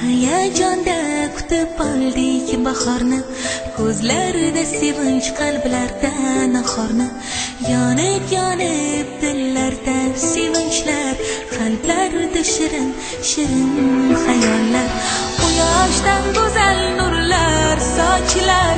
Hayajonda kutib oldik bahorni, ko'zlarida sevinch, qalblarda nahorni. Yonib yonib dillarda sevinchlar, qalblarda shirin shirin xayollar. Quyoshdan go'zal nurlar sochilar.